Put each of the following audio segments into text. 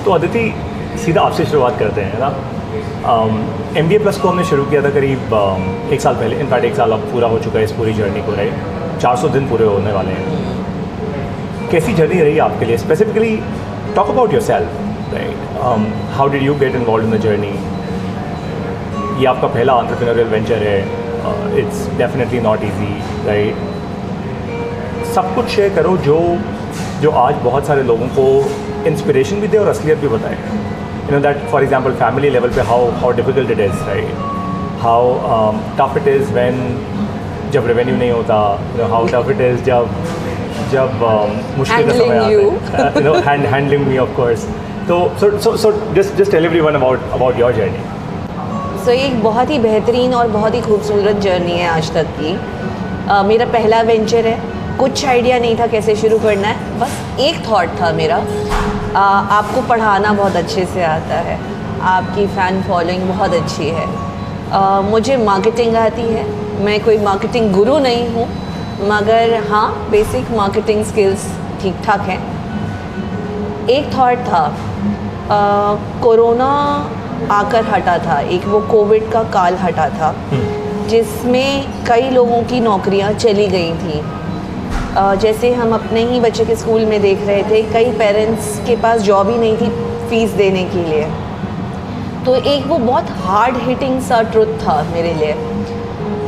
तो अदिति, सीधा आपसे शुरुआत करते हैं ना। MBA प्लस को हमने शुरू किया था करीब 1 साल पहले। इनफैक्ट 1 साल अब पूरा हो चुका है इस पूरी जर्नी को, राइट। 400 दिन पूरे होने वाले हैं। कैसी जर्नी रही आपके लिए? Specifically talk about your self, right. How did you get involve in the journey? ये आपका पहला एंटरप्रेन्योरियल वेंचर है। It's definitely not easy, right. सब कुछ शेयर करो जो आज बहुत सारे लोगों को इंस्पिरेशन भी दे और असलियत भी बताए। You know that for example family level पे how difficult it is, right. How tough it is when जब रेवेन्यू नहीं होता, हाउ टफ इट इज़ जब मुश्किल का समय आता है, you know, handling me of course. तो just tell everyone about your journey. So ये एक बहुत ही बेहतरीन और बहुत ही खूबसूरत जर्नी है आज तक की। मेरा पहला वेंचर है। कुछ आइडिया नहीं था कैसे शुरू करना है, बस एक थॉट था मेरा। आपको पढ़ाना बहुत अच्छे से आता है, आपकी फ़ैन फॉलोइंग बहुत अच्छी है, मुझे मार्केटिंग आती है। मैं कोई मार्केटिंग गुरु नहीं हूँ, मगर हाँ बेसिक मार्केटिंग स्किल्स ठीक ठाक हैं। एक थॉट था, कोरोना आकर हटा था, एक वो कोविड का काल हटा था जिसमें कई लोगों की नौकरियां चली गई थी। जैसे हम अपने ही बच्चे के स्कूल में देख रहे थे, कई पेरेंट्स के पास जॉब ही नहीं थी फीस देने के लिए। तो एक वो बहुत हार्ड हिटिंग सा ट्रुथ था मेरे लिए।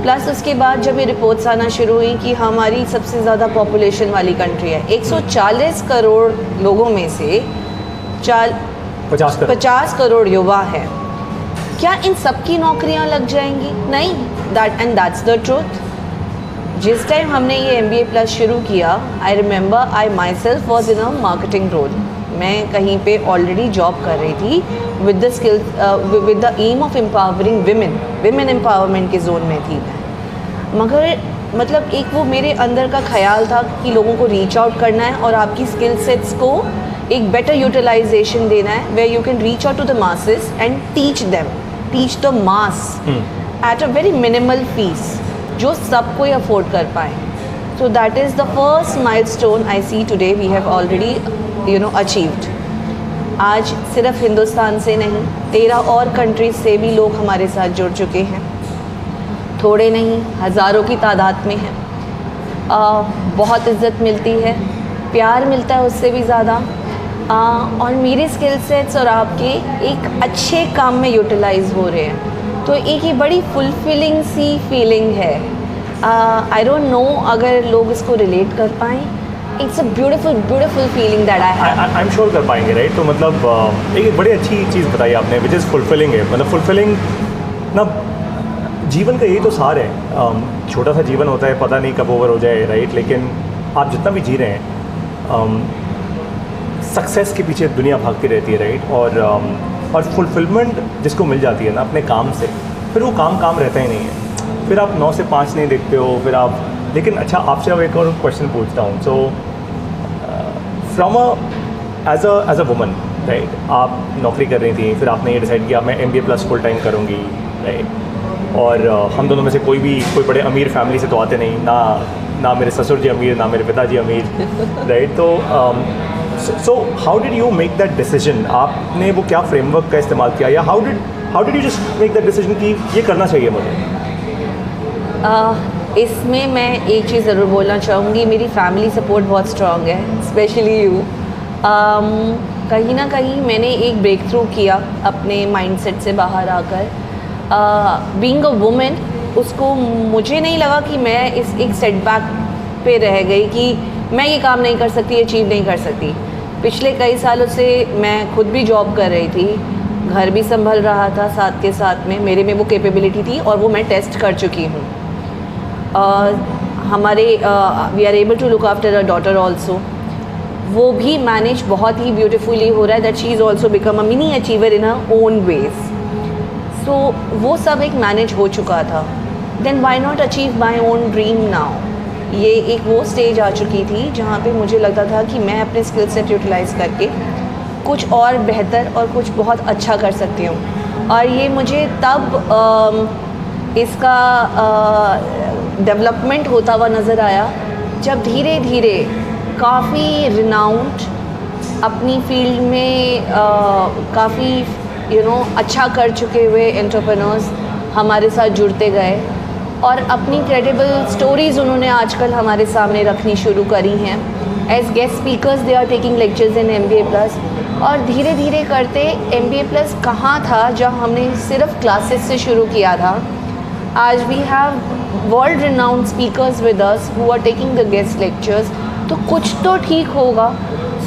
प्लस उसके बाद जब ये रिपोर्ट्स आना शुरू हुई कि हमारी सबसे ज़्यादा पॉपुलेशन वाली कंट्री है, 140 करोड़ लोगों में से 50 करोड़ युवा हैं, क्या इन सबकी नौकरियां लग जाएंगी? नहीं। That's the truth. जिस टाइम हमने ये MBA प्लस शुरू किया, I remember I myself was in a marketing role. मैं कहीं पे ऑलरेडी जॉब कर रही थी with the skills, with the aim of empowering women empowerment के जोन में थी। मगर मतलब एक वो मेरे अंदर का ख्याल था कि लोगों को रीच आउट करना है और आपकी स्किल सेट्स को एक बेटर यूटिलाइजेशन देना है, where you can reach out to the masses and teach the mass at a very minimal fees, जो सब कोई अफोर्ड कर पाए। So that is the first milestone I see today we have already achieved. आज सिर्फ हिंदुस्तान से नहीं, 13 और कंट्रीज से भी लोग हमारे साथ जुड़ चुके हैं। थोड़े नहीं, हज़ारों की तादाद में हैं। बहुत इज़्ज़त मिलती है, प्यार मिलता है उससे भी ज़्यादा। और मेरे स्किल सेट्स और आपके एक अच्छे काम में यूटिलाइज हो रहे हैं, तो एक ये बड़ी फुलफिलिंग सी फीलिंग है। आई डोंट नो अगर लोग इसको रिलेट कर पाएँ। It's a beautiful feeling that I am sure कर पाएंगे, राइट। तो मतलब एक बड़ी अच्छी चीज़ बताई आपने, विच इज़ फुलफिलिंग है। मतलब फुलफिलिंग ना जीवन का यही तो सार है। छोटा सा जीवन होता है, पता नहीं कब ओवर हो जाए, राइट। लेकिन आप जितना भी जी रहे हैं, सक्सेस के पीछे दुनिया भागती रहती है, राइट। और फुलफिलमेंट जिसको मिल जाती है ना अपने काम से, फिर वो काम रहता ही नहीं है। फिर आप 9 से 5 नहीं देखते हो, फिर आप। लेकिन अच्छा, आपसे अब एक और क्वेश्चन पूछता हूँ। So from as a woman, right, आप नौकरी कर रही थी, फिर आपने ये डिसाइड किया मैं MBA प्लस फुल टाइम करूँगी, राइट। और हम दोनों में से कोई बड़े अमीर फैमिली से तो आते नहीं, ना मेरे ससुर जी अमीर, ना मेरे पिताजी अमीर, राइट। तो so how did you make that decision? आपने वो क्या फ्रेमवर्क का इस्तेमाल किया, या how did you just make that decision कि ये करना चाहिए मुझे? इसमें मैं एक चीज़ ज़रूर बोलना चाहूँगी, मेरी फैमिली सपोर्ट बहुत स्ट्रॉन्ग है, स्पेशली यू। कहीं ना कहीं मैंने एक ब्रेक थ्रू किया अपने माइंडसेट से बाहर आकर। बीइंग अ वुमेन, उसको मुझे नहीं लगा कि मैं एक सेटबैक पे रह गई कि मैं ये काम नहीं कर सकती, अचीव नहीं कर सकती। पिछले कई सालों से मैं खुद भी जॉब कर रही थी, घर भी संभल रहा था साथ के साथ में, मेरे में वो कैपेबिलिटी थी और वो मैं टेस्ट कर चुकी हूँ। हमारे we are able to look after a daughter also. वो भी मैनेज बहुत ही ब्यूटीफुली हो रहा है, that she is also become a mini achiever in a own ways. So वो सब एक मैनेज हो चुका था। Then why not achieve my own dream now? ये एक वो स्टेज आ चुकी थी जहाँ पे मुझे लगता था कि मैं अपने स्किल सेट यूटिलाइज़ करके कुछ और बेहतर और कुछ बहुत अच्छा कर सकती हूँ। और ये मुझे तब इसका डेवलपमेंट होता हुआ नज़र आया जब धीरे धीरे काफ़ी रिनाउंड अपनी फील्ड में काफ़ी अच्छा कर चुके हुए एंटरप्रेन्योर्स हमारे साथ जुड़ते गए और अपनी क्रेडिबल स्टोरीज़ उन्होंने आजकल हमारे सामने रखनी शुरू करी हैं। As guest speakers they are taking lectures in MBA plus, और धीरे धीरे करते MBA प्लस कहाँ था जब हमने सिर्फ क्लासेस से शुरू किया था, आज we have world renowned speakers with us who are taking the guest lectures. तो कुछ तो ठीक होगा।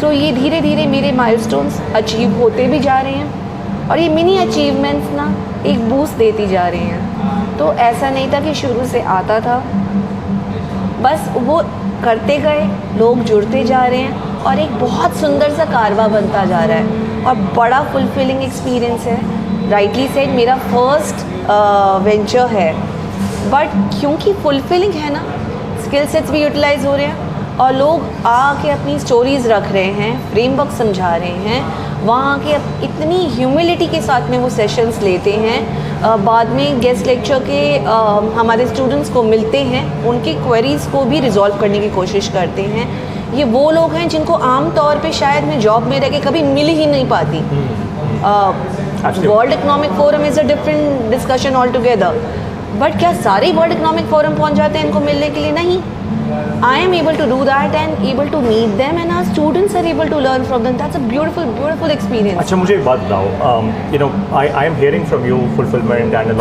सो ये धीरे धीरे मेरे माइलस्टोन्स अचीव होते भी जा रहे हैं और ये मिनी अचीवमेंट्स ना एक बूस्ट देती जा रही हैं। तो ऐसा नहीं था कि शुरू से आता था, बस वो करते गए, लोग जुड़ते जा रहे हैं और एक बहुत सुंदर सा कारवा बनता जा रहा है और बड़ा फुलफिलिंग एक्सपीरियंस है। राइटली सेड मेरा फर्स्ट वेंचर है, बट क्योंकि फुलफिलिंग है ना, स्किल सेट्स भी यूटिलाइज हो रहे हैं और लोग आके अपनी स्टोरीज़ रख रहे हैं, फ्रेमवर्क समझा रहे हैं, वहाँ आके इतनी ह्यूमिलिटी के साथ में वो सेशंस लेते हैं। बाद में गेस्ट लेक्चर के हमारे स्टूडेंट्स को मिलते हैं, उनके क्वेरीज़ को भी रिजॉल्व करने की कोशिश करते हैं। ये वो लोग हैं जिनको आम तौर पे शायद मैं जॉब में रह के कभी मिल ही नहीं पाती। World economic forum is a different discussion all together, but क्या सारे वर्ल्ड इकोनॉमिक फोरम पहुँच जाते हैं इनको मिलने के लिए? नहीं। I am able to do that and able to meet them, and our students are able to learn from them. That's a beautiful, beautiful experience. अच्छा, मुझे एक बात बताओ, I am hearing from you fulfillment and a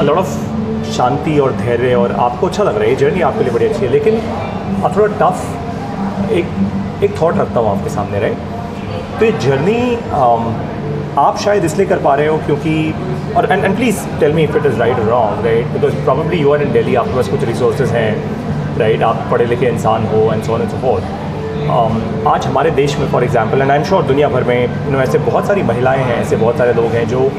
lot of शांति और धैर्य, और आपको अच्छा लग रहा है, ये जर्नी आपके लिए बड़ी अच्छी है। लेकिन अब थोड़ा टफ एक थॉट रखता हूँ आपके सामने, राइट? तो ये जर्नी आप शायद इसलिए कर पा रहे हो क्योंकि, और and please tell me if it is right और wrong, right? Because probably you are in Delhi, आपके पास कुछ रिसोर्सेज हैं, राइट? आप पढ़े लिखे इंसान हो and so on and so fourth. आज हमारे देश में for example, and I am sure दुनिया भर में ऐसे बहुत सारी महिलाएं हैं, ऐसे बहुत सारे लोग हैं जो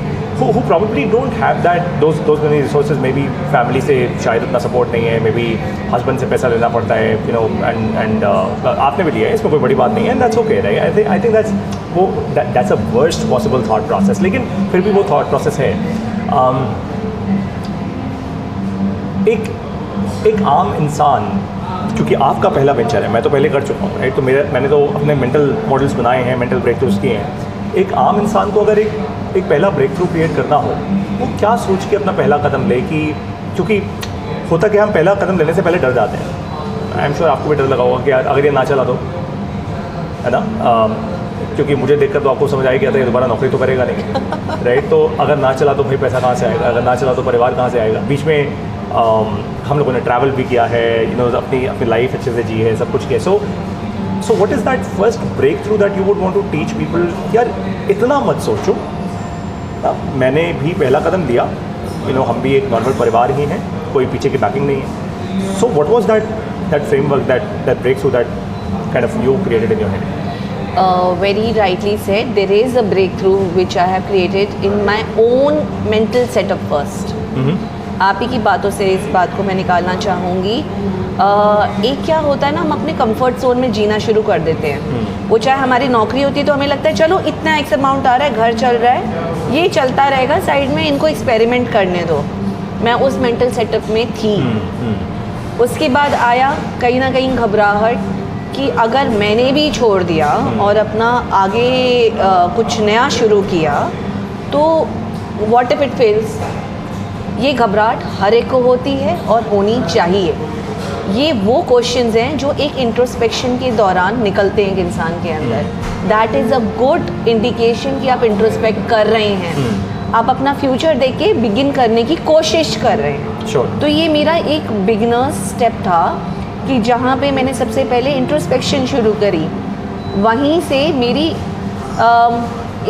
who probably don't have those many resources, maybe family से शायद उतना सपोर्ट नहीं है, मे बी हस्बैंड से पैसा लेना पड़ता है, एंड आपने भी लिया है, इसमें कोई बड़ी बात नहीं है, and that's okay, right? I think that's a worst possible thought process, लेकिन फिर भी वो थॉट प्रोसेस है। एक आम इंसान, क्योंकि आपका पहला वेंचर है, मैं तो पहले कर चुका हूँ, राइट? तो मैंने तो अपने मेंटल मॉडल्स बनाए हैं, मेंटल ब्रेक थ्रूज किए हैं। एक आम इंसान को अगर एक पहला ब्रेक थ्रू क्रिएट करना हो, वो क्या सोच के अपना पहला कदम ले? कि क्योंकि होता कि हम पहला कदम लेने से पहले डर जाते हैं। आई एम श्योर आपको भी डर लगा होगा कि यार अगर ये ना चला तो, है ना? क्योंकि मुझे देखकर तो आपको समझ आएगा ये दोबारा नौकरी तो करेगा नहीं, राइट? तो अगर ना चला तो भाई पैसा कहाँ से आएगा, अगर ना चला तो परिवार कहाँ से आएगा? बीच में हम लोगों ने ट्रैवल भी किया है, अपनी लाइफ अच्छे से जी है, सब कुछ किया। So what is that first breakthrough that you would want to teach people? यार इतना मत सोचो, मैंने भी पहला कदम दिया, हम भी एक नॉर्मल परिवार ही हैं, कोई पीछे की बैकिंग नहीं है। So what was that framework, that breakthrough that kind of you created in your head? Very rightly said, there is a breakthrough which I have created in my own mental setup first. आप ही की बातों से इस बात को मैं निकालना चाहूँगी। एक क्या होता है ना, हम अपने कंफर्ट जोन में जीना शुरू कर देते हैं। वो चाहे हमारी नौकरी होती है तो हमें लगता है चलो इतना एक्स अमाउंट आ रहा है, घर चल रहा है, ये चलता रहेगा, साइड में इनको एक्सपेरिमेंट करने दो। मैं उस मेंटल सेटअप में थी। उसके बाद आया कहीं ना कहीं घबराहट कि अगर मैंने भी छोड़ दिया और अपना आगे कुछ नया शुरू किया तो व्हाट इफ इट फेल्स। ये घबराहट हर एक को होती है और होनी चाहिए। ये वो क्वेश्चंस हैं जो एक इंट्रोस्पेक्शन के दौरान निकलते हैं एक इंसान के अंदर। That is a good indication कि आप इंट्रोस्पेक्ट कर रहे हैं, आप अपना फ्यूचर देख के बिगिन करने की कोशिश कर रहे हैं। Sure. तो ये मेरा एक बिगिनर्स स्टेप था कि जहाँ पे मैंने सबसे पहले इंट्रोस्पेक्शन शुरू करी, वहीं से मेरी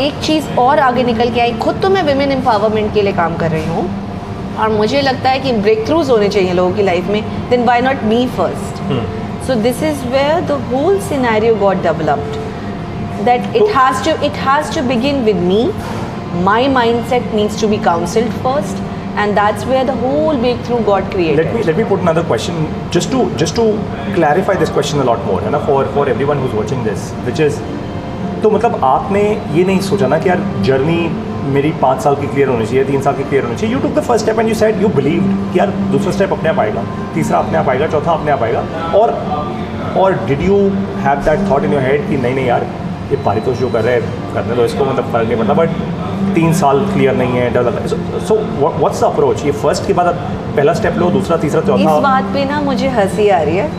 एक चीज़ और आगे निकल के आई। खुद तो मैं विमेन एम्पावरमेंट के लिए काम कर रही हूँ और मुझे लगता है कि ब्रेक थ्रूज होने चाहिए लोगों की लाइफ में, then why not me first. So this is where the whole scenario got developed, that it has to begin with me. My mindset needs to be counselled first, and that's where the whole breakthrough got created. Let me put another question just to clarify this question a lot more, है ना, for everyone who's watching this, which is, तो मतलब आपने ये नहीं सोचा ना कि यार जर्नी मेरी 5 साल की क्लियर होनी चाहिए, 3 साल की क्लियर होनी चाहिए। You took the first step and you said you believed कि यार दूसरा स्टेप अपने आप आएगा, तीसरा अपने आप आएगा, चौथा अपने आप आएगा, और और did you have that thought in your head कि नहीं यार ये पारितोष जो कर रहे हैं करने दो इसको, मतलब फर्क नहीं पड़ता, बट 3 साल क्लियर नहीं है, डर लगता है। So what's the approach? ये फर्स्ट के बाद आप पहला स्टेप लो, दूसरा, तीसरा, चौथा। इस बात पे ना मुझे हंसी आ रही है।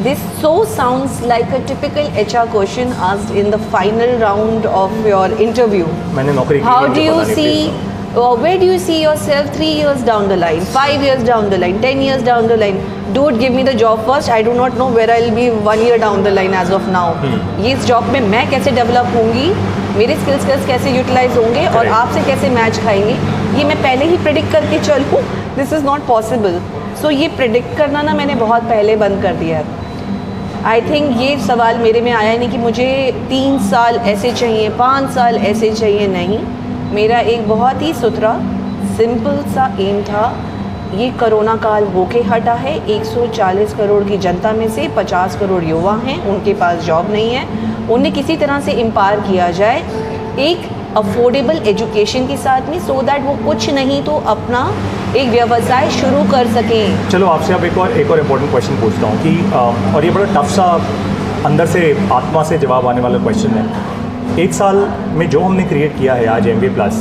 This so sounds like a typical HR question asked in the final round of your interview. मैंने नौकरी की। How do you see where do you see yourself 3 years down the line, 5 years down the line, 10 years down the line? Dude, give me the job first. I do not know where I'll be 1 year down the line as of now. ये इस job में मैं कैसे develop होंगी, मेरे skills कैसे utilise होंगे और आपसे कैसे मैच खाएंगे, ये मैं पहले ही प्रिडिक्ट करके चलूँ, दिस इज़ नॉट पॉसिबल। सो ये प्रिडिक्ट करना ना मैंने बहुत पहले बंद कर दिया है। आई थिंक ये सवाल मेरे में आया नहीं कि मुझे 3 साल ऐसे चाहिए, 5 साल ऐसे चाहिए, नहीं। मेरा एक बहुत ही सुथरा सिंपल सा एम था। ये कोरोना काल होके हटा है। 140 करोड़ की जनता में से 50 करोड़ युवा हैं, उनके पास जॉब नहीं है, उन्हें किसी तरह से एम्पावर किया जाए एक अफोर्डेबल एजुकेशन के साथ में, सो दैट वो कुछ नहीं तो अपना एक व्यवसाय शुरू कर सकें। चलो आपसे अब एक और इम्पोर्टेंट क्वेश्चन पूछता हूँ कि और ये बड़ा टफ सा अंदर से आत्मा से जवाब आने वाला क्वेश्चन है। 1 साल में जो हमने क्रिएट किया है आज MBA प्लस,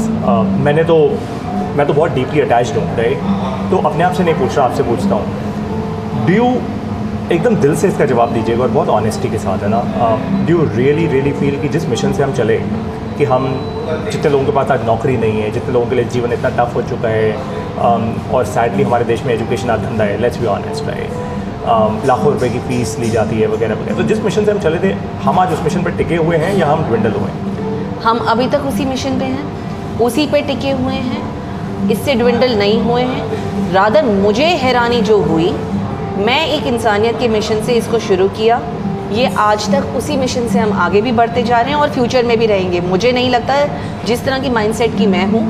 मैं तो बहुत डीपली अटैच्ड हूँ, राइट? तो अपने आप से नहीं पूछ रहा, आपसे पूछता हूँ, डू यू एकदम दिल से इसका जवाब दीजिएगा और बहुत ऑनेस्टी के साथ, है ना, डू यू रियली फील कि जिस मिशन से हम चले कि हम जितने लोगों के पास आज नौकरी नहीं है, जितने लोगों के लिए जीवन इतना टफ हो चुका है, और सैडली हमारे देश में एजुकेशन आज धंधा है, लेट्स बी ऑनेस्ट, राइट? लाखों रुपए की फ़ीस ली जाती है वगैरह वगैरह। तो जिस मिशन से हम चले थे, हम आज उस मिशन पर टिके हुए हैं या हम ड्विंडल हुए हैं? हम अभी तक उसी मिशन पे हैं, उसी पे टिके हुए हैं, इससे ड्विंडल नहीं हुए हैं। रादर मुझे हैरानी जो हुई, मैं एक इंसानियत के मिशन से इसको शुरू किया, ये आज तक उसी मिशन से हम आगे भी बढ़ते जा रहे हैं और फ्यूचर में भी रहेंगे। मुझे नहीं लगता जिस तरह की माइंडसेट की मैं हूँ,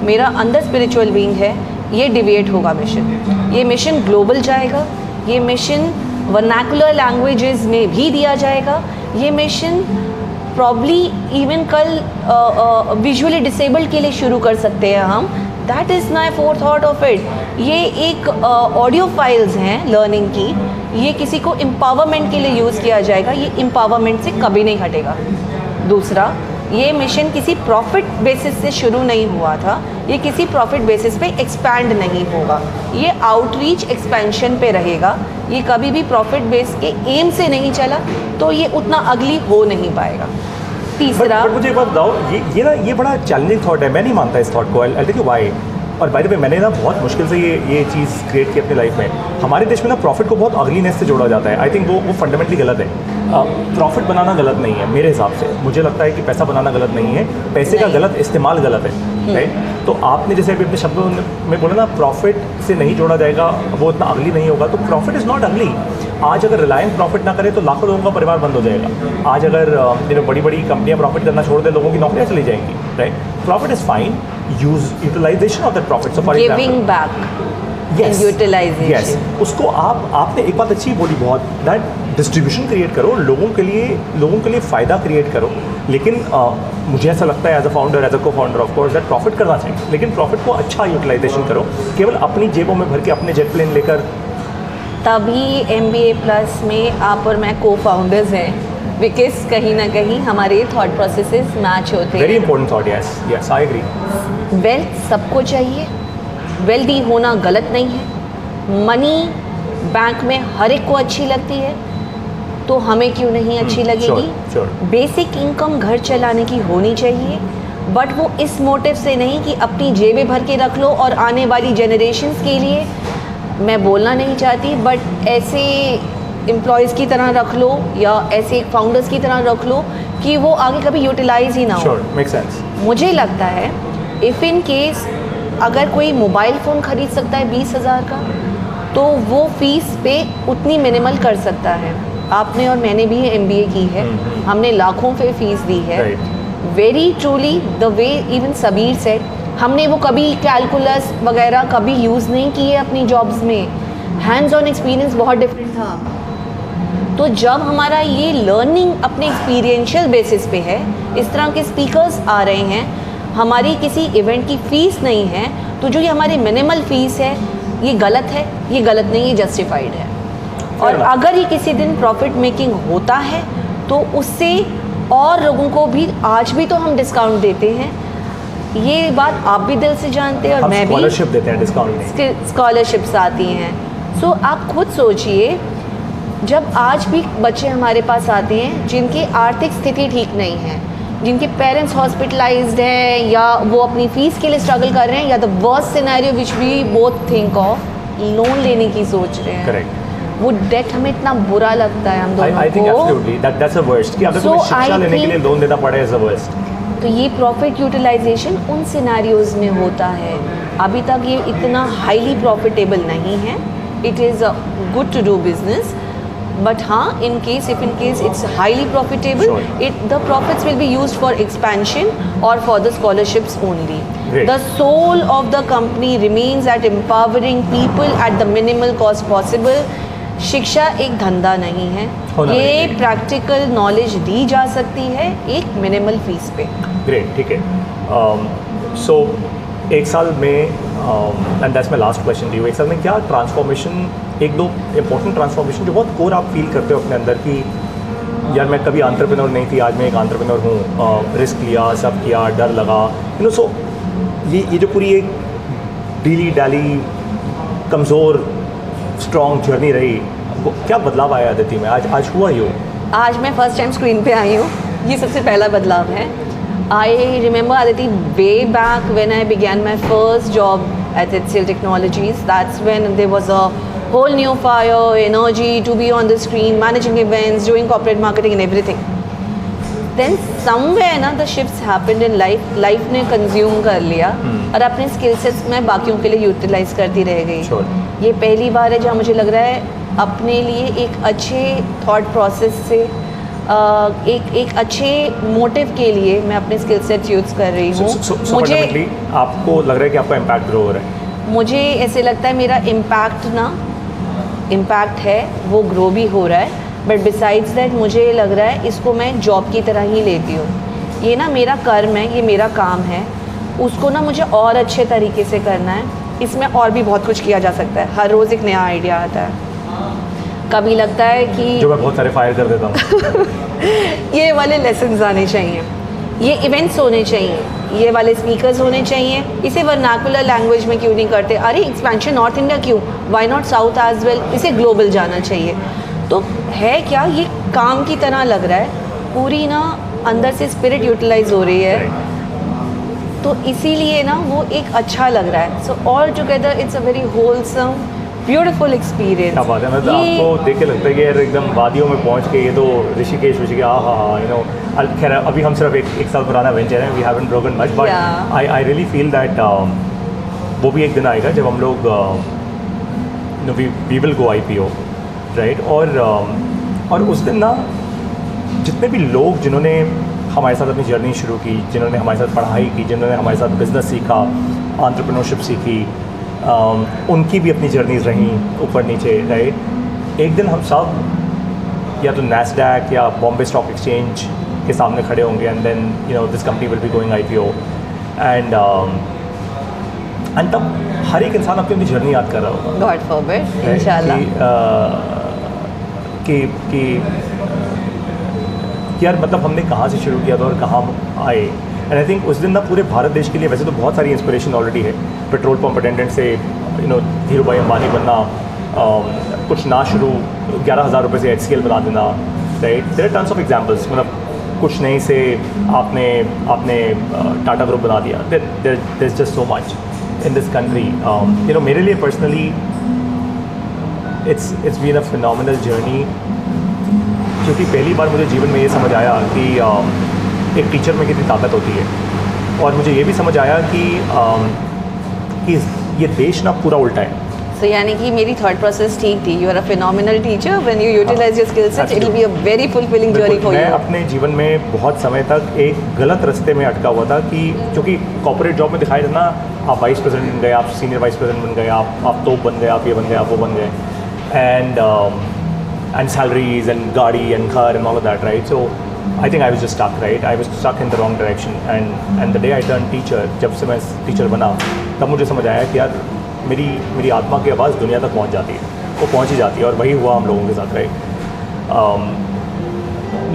मेरा अंदर स्पिरिचुअल बीइंग है, ये डिविएट होगा मिशन। ये मिशन ग्लोबल जाएगा, ये मिशन वर्नाकुलर लैंग्वेजेस में भी दिया जाएगा, ये मिशन प्रॉब्ली इवन कल विजुअली डिसेबल्ड के लिए शुरू कर सकते हैं हम। That is my four thought of it. ये एक ऑडियो फाइल्स हैं लर्निंग की, ये किसी को एम्पावरमेंट के लिए यूज़ किया जाएगा, ये एम्पावरमेंट से कभी नहीं हटेगा। दूसरा, ये मिशन किसी प्रॉफिट बेसिस से शुरू नहीं हुआ था, ये किसी प्रॉफिट बेसिस पे एक्सपैंड नहीं होगा, ये आउटरीच एक्सपेंशन पे रहेगा, ये कभी भी प्रॉफिट बेस के एम से नहीं चला, तो ये उतना अगली हो नहीं पाएगा। तीसरा, मुझे एक बात बताओ, ये बड़ा चैलेंजिंग थॉट है, मैं नहीं मानता इस थॉट को। I tell you why. और बाय द वे मैंने ना बहुत मुश्किल से ये चीज़ क्रिएट की अपनी लाइफ में। हमारे देश में ना प्रॉफिट को बहुत अगलीनेस से जोड़ा जाता है। आई थिंक वो फंडामेंटली गलत है। प्रॉफिट बनाना गलत नहीं है मेरे हिसाब से। मुझे लगता है कि पैसा बनाना गलत नहीं है, पैसे का गलत इस्तेमाल गलत है, राइट? तो आपने जैसे अभी अपने शब्दों में बोला ना, प्रॉफिट से नहीं जोड़ा जाएगा, वो इतना अगली नहीं होगा, तो प्रॉफिट इज़ नॉट अगली। आज अगर रिलायंस प्रॉफिट ना करे तो लाखों लोगों का परिवार बंद हो जाएगा। आज अगर बड़ी बड़ी कंपनियां प्रॉफिट करना छोड़ दे, लोगों की नौकरियां चली जाएंगी, right? Profit is fine, utilization of that profit. So for giving back, Yes, utilization, yes. उसको आपने एक बात अच्छी बोली बहुत, दैट डिस्ट्रीब्यूशन क्रिएट करो, लोगों के लिए फ़ायदा क्रिएट करो। लेकिन मुझे ऐसा लगता है as a founder, as a co founder of course, that profit करना चाहिए, लेकिन प्रॉफिट को अच्छा यूटिलाइजेशन करो। केवल अपनी जेबों में भर के अपने जेट प्लेन लेकर, तभी MBA प्लस में आप और मैं को फाउंडर्स हैं, बिकॉज कहीं ना कहीं हमारे थॉट प्रोसेसेस मैच होते हैं। Very important thought, yes I agree. Wealth सबको चाहिए, वेल्दी होना गलत नहीं है, मनी बैंक में हर एक को अच्छी लगती है, तो हमें क्यों नहीं अच्छी लगेगी? sure. बेसिक इनकम घर चलाने की होनी चाहिए, बट वो इस मोटिव से नहीं कि अपनी जेबें भर के रख लो और आने वाली जनरेशन्स के लिए, मैं बोलना नहीं चाहती, बट ऐसे एम्प्लॉयज़ की तरह रख लो या ऐसे फाउंडर्स की तरह रख लो कि वो आगे कभी यूटिलाइज ही ना हो। Sure, makes sense. मुझे लगता है इफ़ इन केस अगर कोई मोबाइल फ़ोन ख़रीद सकता है 20,000 का, तो वो फ़ीस पे उतनी मिनिमल कर सकता है। आपने और मैंने भी MBA की है, हमने लाखों पे फीस दी है। Very truly the way even Sabir said, हमने वो कभी कैलकुलस वगैरह कभी यूज़ नहीं किए अपनी जॉब्स में। हैंड्स ऑन एक्सपीरियंस बहुत डिफरेंट था। तो जब हमारा ये लर्निंग अपने एक्सपीरियंशियल बेसिस पे है, इस तरह के स्पीकर्स आ रहे हैं, हमारी किसी इवेंट की फ़ीस नहीं है, तो जो ये हमारी मिनिमल फ़ीस है, ये गलत है, ये गलत नहीं, ये जस्टिफाइड है। और अगर ये किसी दिन प्रॉफिट मेकिंग होता है तो उससे और लोगों को भी, आज भी तो हम डिस्काउंट देते हैं, ये बात आप भी दिल से जानते हैं और मैं भी। स्कॉलरशिप देते हैं, डिस्काउंट नहीं। स्कॉलरशिप्स आती हैं। सो आप खुद सोचिए, जब आज भी बच्चे हमारे पास आते हैं जिनकी आर्थिक स्थिति ठीक नहीं है, जिनके पेरेंट्स हॉस्पिटलाइज्ड हैं या वो अपनी फ़ीस के लिए स्ट्रगल कर रहे हैं, या the worst scenario which we both think of, loan लेने की सोच रहे हैं। करेक्ट। वो डेट हमें इतना बुरा लगता है हम दोनों I think को। absolutely that's the worst कि अगर So, तुम्हें शिक्षा I लेने के लिए think- लोन देना पड़े is the worst। तो ये प्रॉफिट यूटिलाइजेशन उन सिनेरियोज में होता है। अभी तक ये इतना हाईली प्रॉफिटेबल नहीं है। It is good to do business, but हाँ, in case it's highly profitable, Sure. the profits will be used for expansion or for the scholarships only. Great. The soul of the company remains at empowering people at the minimal cost possible. शिक्षा एक धंधा नहीं है, होना ये नहीं। Practical knowledge दी जा सकती है एक मिनिमल फीस पे। ग्रेट, ठीक है। सो एक साल में, and that's my last question to you, एक साल में क्या ट्रांसफॉर्मेशन, एक दो इम्पोर्टेंट ट्रांसफॉर्मेशन जो बहुत कोर आप फील करते हो अपने अंदर कि यार मैं कभी एंटरप्रेन्योर नहीं थी, आज मैं एक एंटरप्रेन्योर हूँ, रिस्क लिया, सब किया, डर लगा, यू नो। सो ये जो पूरी एक डीली डाली कमज़ोर स्ट्रॉन्ग जर्नी रही, वो क्या बदलाव आया अदिति में? आज हुआ यूँ? आज मैं फर्स्ट टाइम स्क्रीन पे आई हूँ, ये सबसे पहला बदलाव है। I remember Aditi, way back when I began my first job at HCL Technologies, that's when there was a whole new fire, energy to be on the screen, managing events, doing corporate marketing and everything. Then somewhere ना the shifts happened in life ने consume कर लिया और अपने skill sets मैं बाकियों के लिए यूटिलाइज करती रह गई। Sure. ये पहली बार है जहाँ मुझे लग रहा है अपने लिए एक अच्छे थॉट प्रोसेस से एक अच्छे मोटिव के लिए मैं अपने स्किल सेट्स यूज़ कर रही हूँ। मुझे फंडामेंटली आपको लग रहा है कि आपका इम्पैक्ट ग्रो हो रहा है? मुझे ऐसे लगता है मेरा इम्पैक्ट है वो ग्रो भी हो रहा है, बट बिसाइड्स दैट मुझे लग रहा है इसको मैं जॉब की तरह ही लेती हूँ। ये ना मेरा कर्म है, ये मेरा काम है, उसको ना मुझे और अच्छे तरीके से करना है। इसमें और भी बहुत कुछ किया जा सकता है, हर रोज़ एक नया आइडिया आता है। कभी लगता है कि जो मैं बहुत सारे फायर कर देता हूँ। ये वाले लेसन्स आने चाहिए, ये इवेंट्स होने चाहिए, ये वाले स्पीकर्स होने चाहिए। इसे वर्नाकुलर लैंग्वेज में क्यों नहीं करते? अरे एक्सपेंशन नॉर्थ इंडिया क्यों, why not south as well? इसे ग्लोबल जाना चाहिए। तो है क्या, ये काम की तरह लग रहा है, पूरी ना अंदर से स्पिरिट यूटिलाइज हो रही है, तो इसीलिए ना वो एक अच्छा लग रहा है। So all together it's a very wholesome beautiful experience. क्या बात है, मतलब आपको देख के लगता है कि यार एकदम वादियों में पहुंच के, ये तो ऋषिकेश हाँ, यू नो। खैर अभी हम सिर्फ एक साल पुराना वेंचर है, we haven't broken much, but I really feel that वो भी एक दिन आएगा जब हम लोग we will go IPO, right? और उस दिन ना जितने भी लोग जिन्होंने हमारे साथ अपनी जर्नी शुरू की, जिन्होंने हमारे साथ पढ़ाई की, जिन्होंने हमारे साथ बिज़नेस सीखा, एंटरप्रेन्योरशिप सीखी, उनकी भी अपनी जर्नीज रहीं ऊपर नीचे, राइट? एक दिन हम सब या तो NASDAQ या बॉम्बे स्टॉक एक्सचेंज के सामने खड़े होंगे, and then you know this company will be going IPO, एंड तब हर एक इंसान अपनी जर्नी याद कर रहा होगा, गॉड फॉरबिड, इंशाल्लाह, कि यार मतलब हमने कहाँ से शुरू किया था और कहाँ आए। एंड आई थिंक उस दिन ना पूरे भारत देश के लिए वैसे तो बहुत सारी इंस्पिरेशन ऑलरेडी है, पेट्रोल पंप अटेंडेंट से यू नो धीरू भाई अंबानी बनना, कुछ ना शुरू 11,000 रुपये से HCL बना देना, right? There are tons of examples, मतलब कुछ नहीं से आपने टाटा ग्रुप बना दिया। There is just so much in this country. You know मेरे लिए personally it's been a phenomenal journey, क्योंकि पहली बार मुझे जीवन में ये समझ आया कि एक टीचर में कितनी ताकत होती है, और मुझे ये भी समझ आया कि ये देश ना पूरा उल्टा है। So यानी कि मेरी थॉट प्रोसेस ठीक थी। You are a phenomenal teacher, when you utilize your skill set it will be a very fulfilling journey for you. मैं अपने जीवन में बहुत समय तक एक गलत रास्ते में अटका हुआ था कि क्योंकि कॉर्पोरेट जॉब में दिखाई देना, आप वाइस प्रेसिडेंट बन गए, आप सीनियर वाइस प्रेसिडेंट बन गए, आप तोप बन गए, आप ये बन गए, आप वो बन गए, and salaries and gaadi and car and all of that, right? So I think I was just stuck, right? I was stuck in the wrong direction, and the day I turned teacher, जब से मैं teacher बना, तब मुझे समझ आया कि यार मेरी आत्मा की आवाज़ दुनिया तक पहुंच जाती है, वो पहुंच ही जाती है, और वही हुआ हम लोगों के साथ, राइट।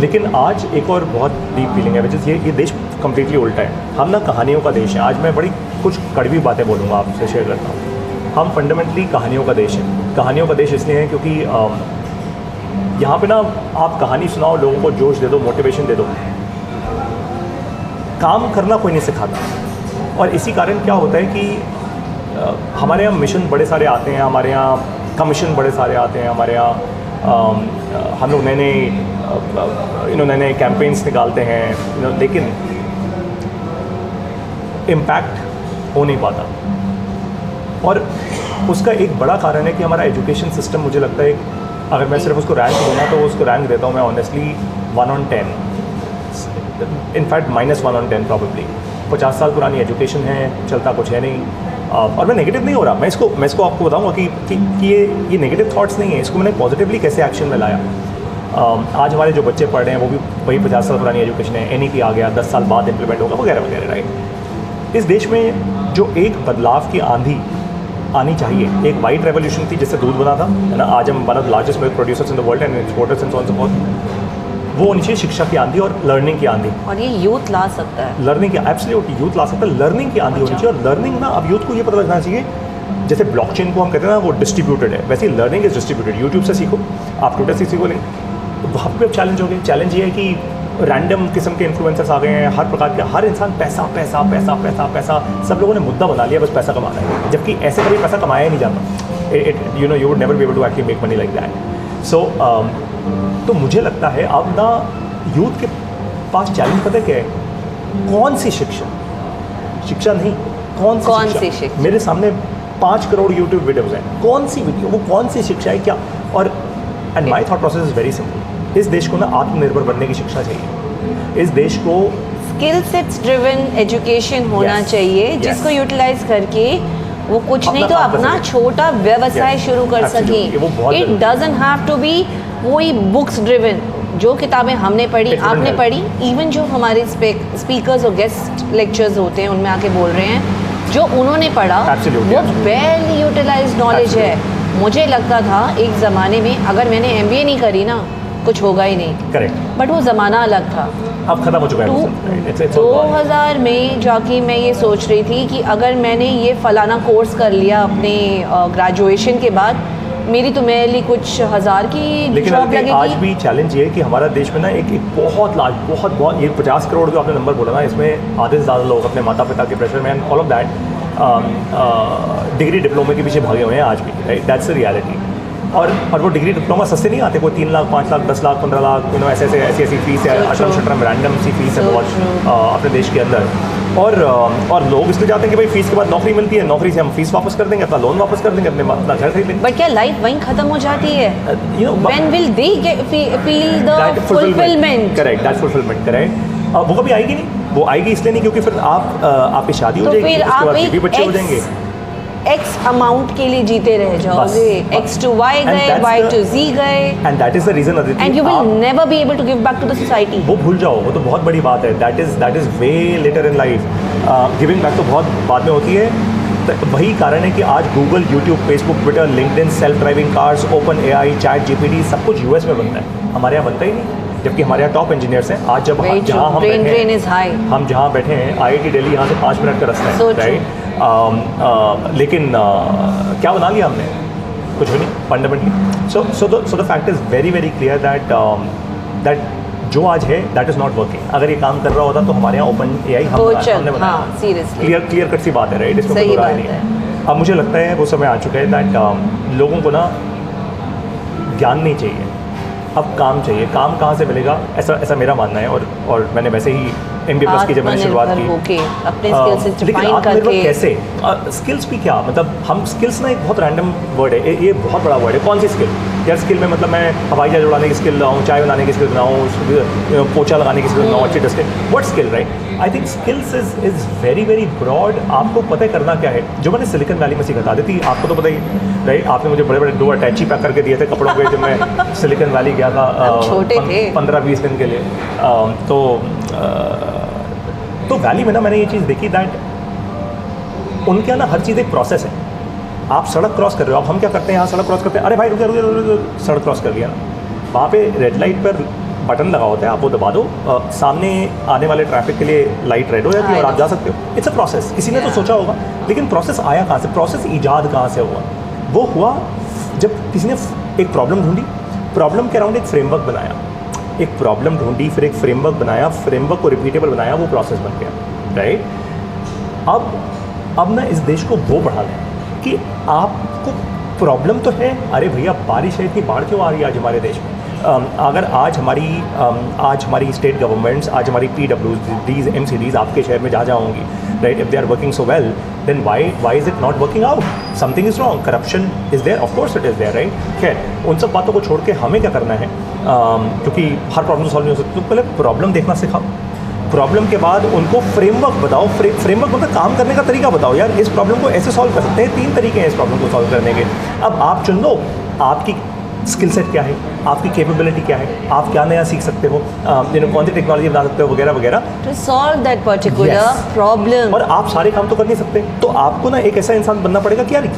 लेकिन आज एक और बहुत डीप फीलिंग है, विच इज़ ये देश कम्प्लीटली उल्टा है। हम ना कहानियों का देश है। आज मैं बड़ी कुछ कड़वी बातें बोलूँगा, आपसे शेयर करता हूँ। हम फंडामेंटली कहानियों का देश है। कहानियों का देश इसलिए है क्योंकि यहाँ पे ना आप कहानी सुनाओ, लोगों को जोश दे दो, मोटिवेशन दे दो, काम करना कोई नहीं सिखाता। और इसी कारण क्या होता है कि हमारे यहाँ मिशन बड़े सारे आते हैं, हमारे यहाँ कमीशन बड़े सारे आते हैं, हमारे यहाँ हम लोग नए नए कैंपेन्स निकालते हैं, लेकिन इम्पैक्ट हो नहीं पाता। और उसका एक बड़ा कारण है कि हमारा एजुकेशन सिस्टम, मुझे लगता है, अगर मैं सिर्फ उसको रैंक दूँगा तो उसको रैंक देता हूँ मैं honestly 1 on 10, in fact -1 on 10 probably. 50 साल पुरानी एजुकेशन है, चलता कुछ है नहीं। और मैं नेगेटिव नहीं हो रहा, मैं इसको आपको बताऊंगा कि ये नेगेटिव थॉट्स नहीं है, इसको मैंने पॉजिटिवली कैसे एक्शन में लाया। आज हमारे जो बच्चे पढ़ रहे हैं वो भी वही 50 साल पुरानी एजुकेशन है, NEP आ गया, 10 साल बाद इम्प्लीमेंट होगा, वगैरह वगैरह, राइट। इस देश में जो एक बदलाव की आंधी आनी चाहिए, एक वाइट रेवोल्यूशन थी जिससे दूध बना था, है ना। आज हम one of the largest milk producers in the world and exporters and so on so fourth. वो होनी चाहिए शिक्षा की आंधी और लर्निंग की आंधी, और ये यूथ ला सकता है। लर्निंग की, एब्सोल्युटली यूथ ला सकता है। लर्निंग की आंधी होनी चाहिए, और लर्निंग ना अब यूथ को ये पता लगना चाहिए, जैसे ब्लॉकचेन को हम कहते हैं ना वो डिस्ट्रीब्यूटेड है, वैसे ही लर्निंग इज डिस्ट्रीब्यूटेड। यूट्यूब से सीखो, आप ट्विटर से सीखो, लेकिन तो वहाँ पर अब चैलेंज हो गए। चैलेंज ये है कि रैंडम किस्म के इन्फ्लुएंसर्स आ गए हैं, हर प्रकार के, हर इंसान पैसा पैसा पैसा पैसा पैसा, सब लोगों ने मुद्दा बना लिया, बस पैसा कमाना है, जबकि ऐसे कभी पैसा कमाया ही नहीं जाता। You would never be able to actually make money like that. So तो मुझे लगता है अब ना यूथ के पास चैलेंज पता है क्या है? कौन सी शिक्षा नहीं, कौन सी शिक्षा? मेरे सामने 5 करोड़ यूट्यूब वीडियोज़ हैं, कौन सी वीडियो, वो कौन सी शिक्षा है क्या? और and my thought process is very simple. इस देश को ना आत्मनिर्भर बनने की शिक्षा चाहिए। इस देश को स्किल सेट्स ड्रिवन एजुकेशन होना चाहिए, जिसको यूटिलाइज करके वो कुछ नहीं तो अपना छोटा व्यवसाय शुरू कर सके। It doesn't have to be वही बुक्स ड्रिवन, जो किताबें हमने पढ़ी, आपने पढ़ी, इवन जो हमारे स्पीकर्स और गेस्ट लेक्चर्स होते हैं उनमें आके बोल रहे हैं, जो उन्होंने पढ़ा वो वेल यूटिलाइज नॉलेज है। मुझे लगता था एक ज़माने में अगर मैंने MBA नहीं करी ना, कुछ होगा ही नहीं। करेक्ट। बट वो ज़माना अलग था, अब खत्म हो चुका है। 2000 में जाके मैं ये सोच रही थी कि अगर मैंने ये फलाना कोर्स कर लिया अपने ग्रेजुएशन के बाद, मेरी तो मेरे कुछ 1000 की जॉब लगेगी। आज भी चैलेंज ये है कि हमारा देश में ना एक बहुत लार्ज, बहुत ये 50 करोड़ जो आपने नंबर बोला ना, इसमें आधे से ज़्यादा लोग अपने माता पिता के प्रेशर में and all of that degree diploma के पीछे भागे हुए हैं आज भी, राइट। That's the reality. और वो डिग्री डिप्लोमा सस्ते नहीं आते, कोई 3 लाख 5 लाख 10 लाख 15 लाख, ऐसी फीस है, अटम शटरम रैंडम सी फीस है बहुत अपने देश के अंदर। और लोग इसलिए जाते हैं कि भाई फीस के बाद नौकरी मिलती है, नौकरी से हम फीस वापस कर देंगे, अपना लोन वापस कर देंगे, अपना घर खरीद लेंगे। बट क्या लाइफ वहीं खत्म हो जाती है? When will they feel the fulfillment? Correct, that fulfilment, correct. वो कभी आएगी नहीं, वो आएगी इसलिए नहीं क्योंकि फिर आपकी शादी हो जाएगी, फिर उसके बाद बीवी बच्चे हो जाएंगे, X अमाउंट के लिए जीते रह जाओगे, X to Y गए, Y to Z गए, and that is the reason, Aditi, and you will never be able to give back to the society. वो भूल जाओ, वो तो बहुत बड़ी बात है। that is way later in life. Giving back तो बहुत बाद में होती है। तो वही कारण है कि आज Google, YouTube, Facebook, Twitter, LinkedIn, self driving cars, open AI, chat GPT सब कुछ US में बनता है, हमारे यहाँ बनता ही नहीं, जबकि हमारे यहाँ टॉप इंजीनियर्स हैं। आज जब जहाँ हम जहाँ बैठे हैं, IIT दिल्ली यहाँ से 5 मिनट का रास्ता है, राइट। लेकिन क्या बना लिया हमने? कुछ भी नहीं fundamentally. So the fact is very very clear that जो आज है दैट इज़ नॉट वर्किंग। अगर ये काम कर रहा होता तो हमारे यहाँ ओपन AI हमने बनाया, क्लियर कट सी बात है, राइट। इसमें कोई बुराई नहीं है। अब मुझे लगता है वो समय आ चुका है दैट लोगों को ना ज्ञान नहीं चाहिए, अब काम चाहिए। काम कहाँ से मिलेगा, ऐसा मेरा मानना है। और मैंने वैसे ही MBA+ की जब मैंने शुरुआत की, अपने स्किल्स लेकिन आत्मनिर्भर कैसे? स्किल्स भी क्या, मतलब हम स्किल्स ना एक बहुत रैंडम वर्ड है, ये बहुत बड़ा वर्ड है। कौन सी स्किल? यार स्किल में मतलब मैं हवाई जहाज उड़ाने की स्किल बनाऊँ, चाय बनाने की स्किल बनाऊँ, पोछा लगाने की स्किल बनाऊँ, अच्छी dusting, what skill, right. I think skills is very very broad. आपको पता है करना क्या है। जो मैंने सिलिकॉन वैली में सीखा था, आदिति आपको तो पता ही, राइट। आपने मुझे बड़े बड़े 2 अटैची पैक करके दिए थे कपड़ों के जब मैं सिलिकॉन वैली गया था 15-20 दिन के लिए। तो वैली में ना मैंने ये चीज़ देखी दैट उनके यहाँ ना हर चीज़ एक प्रोसेस है। आप सड़क क्रॉस कर रहे हो, अब हम क्या करते हैं यहाँ सड़क क्रॉस करते हैं, अरे भाई रुक रुक, सड़क क्रॉस कर लिया ना, वहाँ पे रेड लाइट पर बटन लगा होता है, आप वो दबा दो, सामने आने वाले ट्रैफिक के लिए लाइट रेड हो जाती है और आप जा सकते हो। इट्स अ प्रोसेस, किसी ने तो सोचा होगा, लेकिन प्रोसेस आया कहाँ से, प्रोसेस ईजाद कहाँ से हुआ? वो हुआ जब किसी ने एक प्रॉब्लम ढूंढी, प्रॉब्लम के अराउंड एक फ्रेमवर्क बनाया, एक प्रॉब्लम ढूंढी, फिर एक फ्रेमवर्क बनाया, फ्रेमवर्क को रिपीटेबल बनाया, वो प्रोसेस बन गया, राइट। अब ना इस देश को वो बढ़ा दें कि आपको प्रॉब्लम तो है, अरे भैया बारिश है, इतनी बाढ़ क्यों आ रही है आज हमारे देश में? अगर आज हमारी स्टेट गवर्नमेंट्स, आज हमारी PWDs, MCDs आपके शहर में जहाँ होंगी, right, if they are working so well, then why is it not working out? Something is wrong, corruption is there, of course it is there, right. खैर उन सब बातों को छोड़ के हमें क्या करना है, क्योंकि हर प्रॉब्लम सॉल्व नहीं हो सकती, तो पहले प्रॉब्लम देखना सिखाओ, प्रॉब्लम के बाद उनको फ्रेमवर्क बताओ, फ्रेमवर्क मतलब काम करने का तरीका बताओ, यार इस प्रॉब्लम को ऐसे सॉल्व कर सकते हैं, 3 तरीके हैं इस प्रॉब्लम को सॉल्व करने के। अब आप चुन लो आपकी स्किल सेट क्या है, आपकी कैपेबिलिटी क्या है, आप क्या नया सीख सकते हो, कौन सी टेक्नोलॉजी बना सकते हो, वगैरह वगैरह, to solve that particular problem. और आप सारे काम तो कर नहीं सकते, तो आपको ना एक ऐसा इंसान बनना पड़ेगा कि यार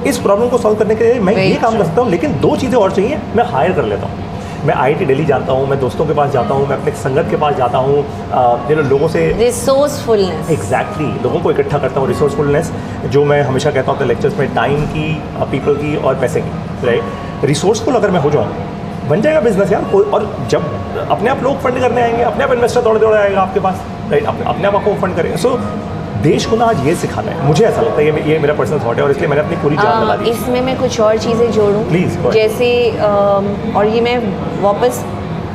इस प्रॉब्लम को सॉल्व करने के लिए मैं ये काम कर सकता हूँ, लेकिन 2 चीज़ें और चाहिए, मैं हायर कर लेता हूँ। मैं IIT दिल्ली जाता हूँ, मैं दोस्तों के पास जाता हूँ, मैं अपने संगत के पास जाता हूँ, लोगों से रिसोर्सफुलनेस, एग्जैक्टली लोगों को इकट्ठा करता हूँ, रिसोर्सफुलनेस जो मैं हमेशा कहता हूँ अपने लेक्चर्स में, टाइम की, पीपल की और पैसे की, राइट। रिसोर्सफुल अगर मैं हो जाऊँ, बन जाएगा बिजनेस यार, और जब अपने आप लोग फंड करने आएंगे, अपने आप इन्वेस्टर दौड़े आएगा आपके पास, राइट, अपने आप आपको फंड करेगा। सो देश को ना आज ये सिखाना है, मुझे ऐसा लगता है, ये मेरा पर्सनल थॉट है, और इसलिए मैंने अपनी पूरी जान लगा दी। इसमें मैं कुछ और चीज़ें जोड़ूँ प्लीज़, जैसे और ये मैं वापस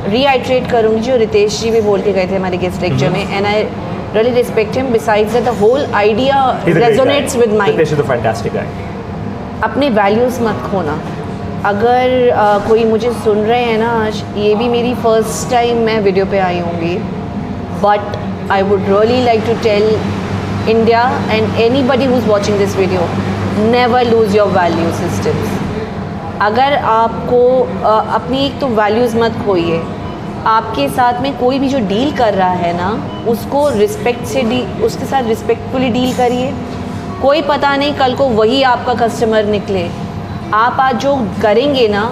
रीआइट्रेट करूँगी जो रितेश जी भी बोल के गए थे हमारे गेस्ट लेक्चर में, and I really respect him, besides that the whole idea resonates with mind. Ritesh is a fantastic guy. अपने वैल्यूज़ मत खोना। अगर कोई मुझे सुन रहे हैं ना आज, ये भी मेरी फर्स्ट टाइम मैं वीडियो पे आई होंगी, but I would really like to tell India and anybody who's watching this video, never lose your value systems. अगर आपको अपनी एक तो वैल्यूज़ मत खोइए, आपके साथ में कोई भी जो डील कर रहा है ना, उसको रिस्पेक्ट से उसके साथ रिस्पेक्टफुली डील करिए। कोई पता नहीं कल को वही आपका कस्टमर निकले। आप आज जो करेंगे ना,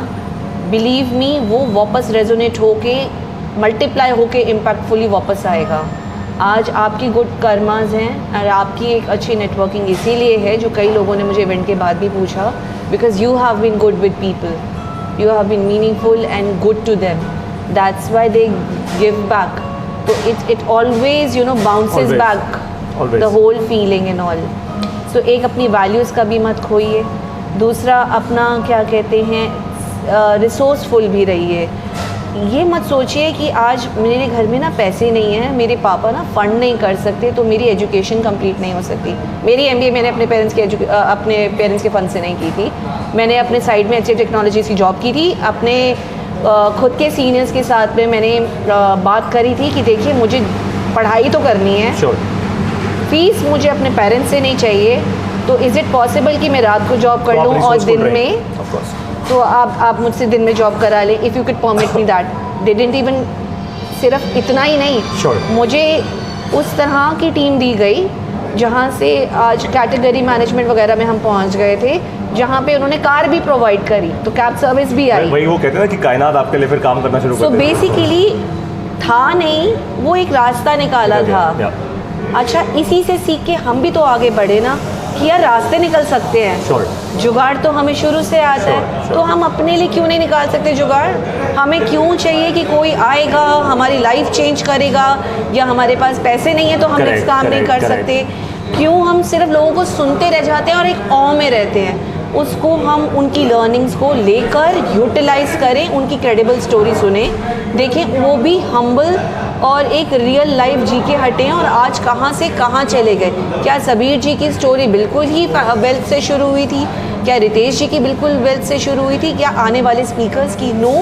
बिलीव मी, वो वापस रेजोनेट होके, मल्टीप्लाई होके इम्पैक्टफुली वापस आएगा। आज आपकी गुड कर्मास हैं और आपकी एक अच्छी नेटवर्किंग इसीलिए है, जो कई लोगों ने मुझे इवेंट के बाद भी पूछा, because you have been good with people, you have been meaningful and good to them, that's why they give back. तो it always bounces back the whole feeling and all. So एक अपनी values का भी मत खोइए, दूसरा अपना क्या कहते हैं रिसोर्सफुल भी रहिए। ये मत सोचिए कि आज मेरे घर में ना पैसे नहीं हैं, मेरे पापा ना फंड नहीं कर सकते, तो मेरी एजुकेशन कंप्लीट नहीं हो सकती। मेरी MBA मैंने अपने पेरेंट्स के फ़ंड से नहीं की थी। मैंने अपने साइड में HF टेक्नोलॉजीज़ की जॉब की थी। अपने खुद के सीनियर्स के साथ में मैंने बात करी थी कि देखिए मुझे पढ़ाई तो करनी है, फीस मुझे अपने पेरेंट्स से नहीं चाहिए, तो इज़ इट पॉसिबल कि मैं रात को जॉब कर लूँ और दिन में, तो आप मुझसे दिन में जॉब करा लें, if you could permit me that. They didn't even, सिर्फ इतना ही नहीं, मुझे उस तरह की टीम दी गई जहाँ से आज कैटेगरी मैनेजमेंट वगैरह में हम पहुँच गए थे, जहाँ पे उन्होंने कार भी प्रोवाइड करी, तो कैब सर्विस भी आई। वही वो कहते हैं कि कायनात आपके लिए फिर काम करना शुरू कर देती है। सो बेसिकली था नहीं, वो एक रास्ता निकाला था। अच्छा, इसी से सीख के हम भी तो आगे बढ़े ना, कि यार रास्ते निकल सकते हैं। जुगाड़ तो हमें शुरू से आता है, तो हम अपने लिए क्यों नहीं निकाल सकते जुगाड़? हमें क्यों चाहिए कि कोई आएगा हमारी लाइफ चेंज करेगा, या हमारे पास पैसे नहीं है तो हम नेक्स्ट काम नहीं कर सकते? क्यों हम सिर्फ लोगों को सुनते रह जाते हैं और एक ऑ में रहते हैं? उसको हम उनकी लर्निंग्स को लेकर यूटिलाइज करें, उनकी क्रेडिबल स्टोरी सुने, देखें वो भी हम्बल और एक रियल लाइफ जी के हटे हैं और आज कहाँ से कहाँ चले गए। क्या सबीर जी की स्टोरी बिल्कुल ही वेल्थ से शुरू हुई थी? क्या रितेश जी की बिल्कुल वेल्थ से शुरू हुई थी? क्या आने वाले स्पीकर्स की? No,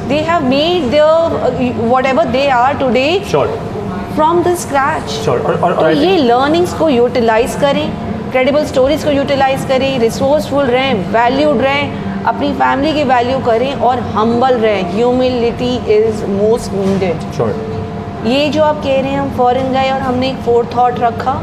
they have made their whatever they are today from the scratch. तो ये लर्निंग्स को यूटिलाइज करें, क्रेडिबल स्टोरीज को यूटिलाइज करें, रिसोर्सफुल रहें, वैल्यूड रहें, अपनी फैमिली की वैल्यू करें और हम्बल रहें। Humility is most needed. ये जो आप कह रहे हैं हम फॉरेन गए और हमने एक 4 थॉट रखा,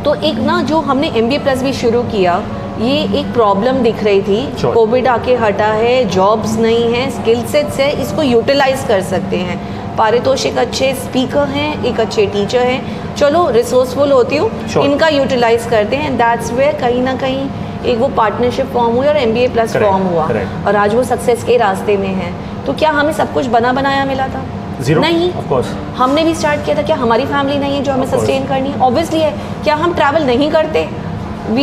तो एक ना जो हमने MBA+ भी शुरू किया, ये एक प्रॉब्लम दिख रही थी। Sure. कोविड आके हटा है, जॉब्स नहीं है, स्किल सेट्स है, इसको यूटिलाइज कर सकते हैं। पारितोष एक अच्छे स्पीकर हैं, एक अच्छे टीचर हैं, चलो रिसोर्सफुल होती हूँ, Sure. इनका यूटिलाइज करते हैं। दैट्स वेयर कहीं ना कहीं एक वो पार्टनरशिप फॉर्म हुई और MBA प्लस Correct, फॉर्म हुआ, correct. और आज वो सक्सेस के रास्ते में है। तो क्या हमें सब कुछ बना बनाया मिला था? Zero, नहीं, of course. हमने भी स्टार्ट किया था। क्या हमारी फैमिली नहीं है जो हमें Of course. सस्टेन करनी है? ऑब्वियसली है। क्या हम ट्रैवल नहीं करते? We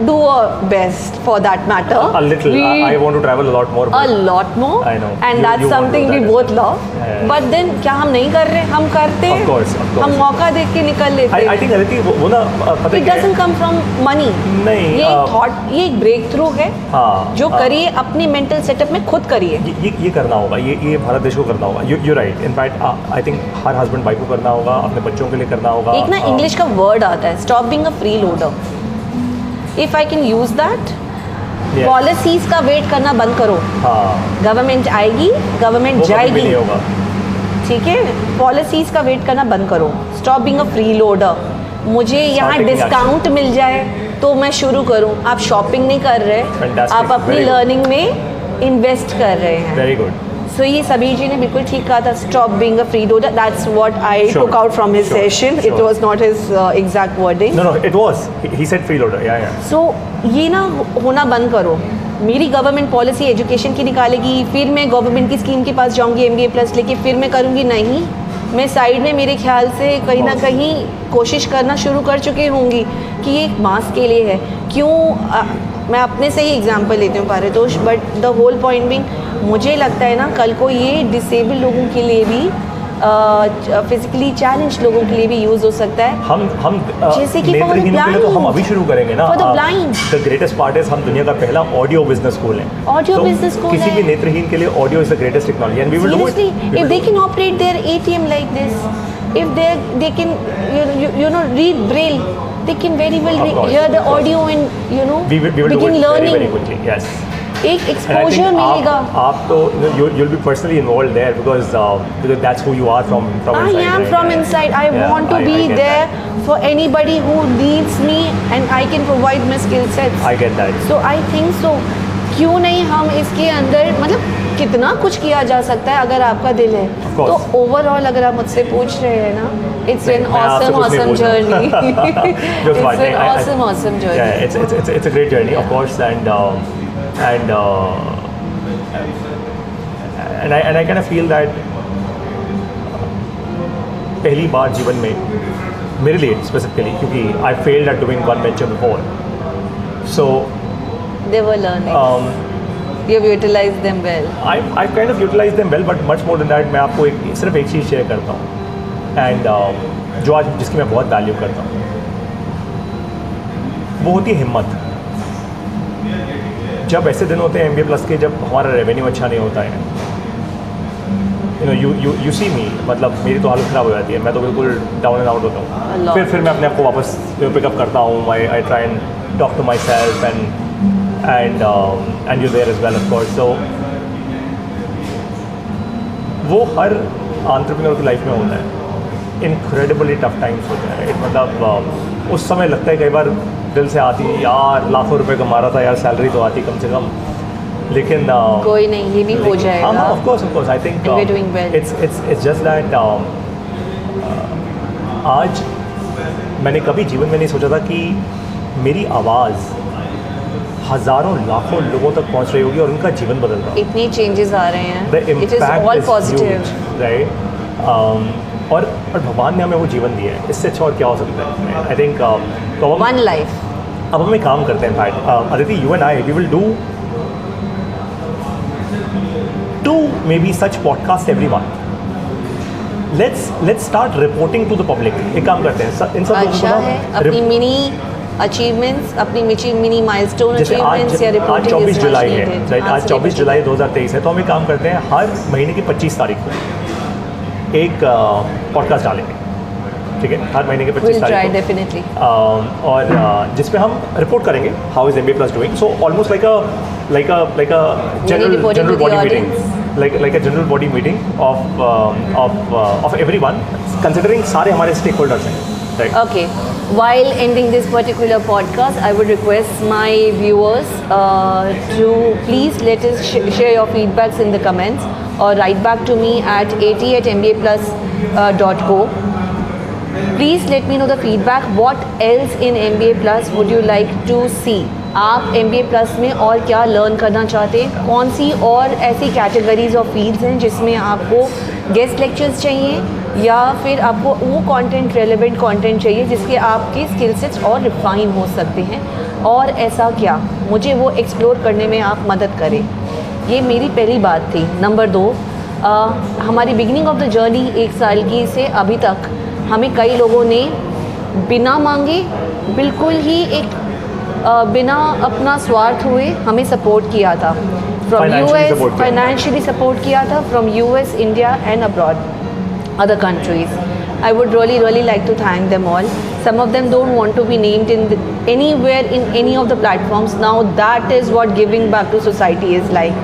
do our best for that matter. A little. I want to travel a lot more. A lot more. I know. And You- that's you want to something do we that both as well. love. Yeah. But then क्या हम नहीं कर रहे? हम करते हैं। Of course, of course. हम मौका देख के निकल लेते I हैं। think अदिति वो ना पता It क्या है? doesn't come from money. नहीं, ये एक थॉट, ये एक ब्रेक थ्रू है। हाँ, जो हाँ। करिए अपनी मेंटल सेटअप में खुद करिए। ये करना होगा, ये भारत देश को करना होगा। You right. In fact I think her husband wife को करना होगा, अपने बच्चों के लिए करना होगा। एक ना इंग्लिश का वर्ड आता है, stop being a free loader. If I can use that, Yes. Policies का वेट करना बंद करो। हाँ, गवर्नमेंट आएगी, गवर्नमेंट वो कभी भी जाएगी, नहीं होगा। ठीक है। पॉलिसीज का वेट करना बंद करो। Stop being a free loader. मुझे यहाँ taking डिस्काउंट मिल जाए तो मैं शुरू करूँ। आप शॉपिंग नहीं कर रहे, Fantastic, आप अपनी very good. लर्निंग में इन्वेस्ट कर रहे हैं। Very good. सो ये समीर जी ने बिल्कुल ठीक कहा था, stop being a freeloader. That's what I Sure. Took out from his Sure. Session. It Sure. Was not his exact wording. No it was, he said freeloader. या so ये ना होना बंद करो। मेरी गवर्नमेंट पॉलिसी एजुकेशन की निकालेगी, फिर मैं गवर्नमेंट की स्कीम के पास जाऊंगी MBA प्लस लेके, फिर मैं करूंगी। नहीं, मैं साइड में मेरे ख्याल से कहीं ना कहीं कोशिश करना शुरू कर चुकी होंगी कि ये एक मास के लिए है। क्यों मैं अपने से ही एग्जांपल लेती हूँ Paritosh, but the whole point being, मुझे लगता है ना कल को ये डिसेबल लोगों के लिए भी, फिजिकली चैलेंज लोगों के लिए भी यूज़ हो सकता है। हम जैसे कि for the नेत्रहीनों के लिए तो हम blind. अभी शुरू करेंगे ना। For the blind. The greatest part is हम दुनिया का पहला ऑडियो बिजनेस स्कूल है। Audio तो business school किसी है। भी नेत्रहीन के लिए audio is the greatest technology and we will do it. Seriously, if they can operate their ATM like this, if they can you know read braille, they can very well Of course, hear the of course. audio and you know we will do begin it very learning. quickly. Yes. एक And I exposure think मिलेगा। आप तो you'll be personally involved there because that's who you are from I inside. am right? from Yeah. inside. I Yeah, want to I be get there that. for anybody who needs me and I can provide my skill sets. I get that. So I think so. क्यों नहीं हम इसके अंदर, मतलब कितना कुछ किया जा सकता है अगर आपका दिल है। Of course. तो ओवरऑल अगर आप मुझसे पूछ रहे हैं ना, it's an मैं आपसे कुछ नहीं awesome पूछ रहा। journey. Just It's one thing, an awesome journey. Yeah, it's a great journey, of course, and I kind of feel that पहली बार जीवन में मेरे लिए स्पेसिफिकली, क्योंकि I failed at doing one venture before, so They were learning. You have utilized them well. I kind of utilized them well, but much more than that, मैं आपको सिर्फ एक चीज़ शेयर करता हूँ एंड जो आज जिसकी मैं बहुत वैल्यू करता हूँ, वो होती है हिम्मत। जब ऐसे दिन होते हैं MBA प्लस के, जब हमारा रेवेन्यू अच्छा नहीं होता है, यू सी मी, मतलब मेरी तो हालत ख़राब हो जाती है, मैं तो बिल्कुल डाउन एंड आउट होता A हूँ। lot. फिर मैं अपने आप को वापस पिकअप करता हूँ। I try and talk to myself and you there as well, of course. So वो हर एंटरप्रेन्योर की लाइफ में होता है। इनक्रेडिबली टफ टाइम्स होते हैं, मतलब उस समय लगता है कई बार दिल से आती है, यार लाखों रुपए कमा रहा था यार, सैलरी तो आती कम से कम, लेकिन कोई नहीं, ये भी हो जाएगा। Of course I think And we're doing well. It's just that आज मैंने कभी जीवन में नहीं सोचा था कि मेरी आवाज़ हज़ारों लाखों लोगों तक पहुंच रही होगी और उनका जीवन बदल रहा है। इतनी चेंजेस आ रहे हैं। The It is impact all is positive. huge, right? और भगवान ने हमें वो जीवन दिया है, इससे अच्छा और क्या हो सकता है? आई थिंक तो One life. अब हम एक काम करते हैं in fact, Aditi, you and I, we will do maybe such podcast every month. Let's start reporting to the public. एक काम करते हैं, इन सब लोगों को अच्छा है, ना अपनी मिनी अचीवमेंट, अपनी मिनी माइलस्टोन जैसे अचीवमेंट्स या आज रिपोर्टिंग 24 जुलाई है, राइट? आज 24 जुलाई 2023 है, तो हम एक काम करते हैं, हर महीने की 25 तारीख को एक पॉडकास्ट डालेंगे, ठीक है? हर महीने की 25 विल ट्राई तारीख को, डेफिनेटली। और जिसमें हम रिपोर्ट करेंगे how is MBA plus doing. So almost like a general body meeting, like a general body meeting of everyone, considering सारे हमारे स्टेक होल्डर्स हैं, Right. Okay. While ending this particular podcast, I would request my viewers to please let us share your feedbacks in the comments or write back to me at at@mbaplus.co. Please let me know the feedback. What else in MBA Plus would you like to see? आप MBA Plus में और क्या learn करना चाहते हैं? कौन सी और ऐसी कैटेगरीज ऑफ फील्ड्स हैं जिसमें आपको गेस्ट लेक्चर्स चाहिए या फिर आपको वो कंटेंट रेलेवेंट कंटेंट चाहिए जिसके आपके स्किल सेट्स और रिफाइन हो सकते हैं, और ऐसा क्या मुझे वो एक्सप्लोर करने में आप मदद करें। ये मेरी पहली बात थी। नंबर 2, हमारी बिगिनिंग ऑफ द जर्नी 1 साल की से अभी तक हमें कई लोगों ने बिना मांगे, बिल्कुल ही एक बिना अपना स्वार्थ हुए हमें सपोर्ट किया था। फ्रॉम US फाइनेंशियली सपोर्ट किया था, from US, India and abroad other countries. I would really like to thank them all. Some of them don't want to be named anywhere in any of the platforms. Now that is what giving back to society is like.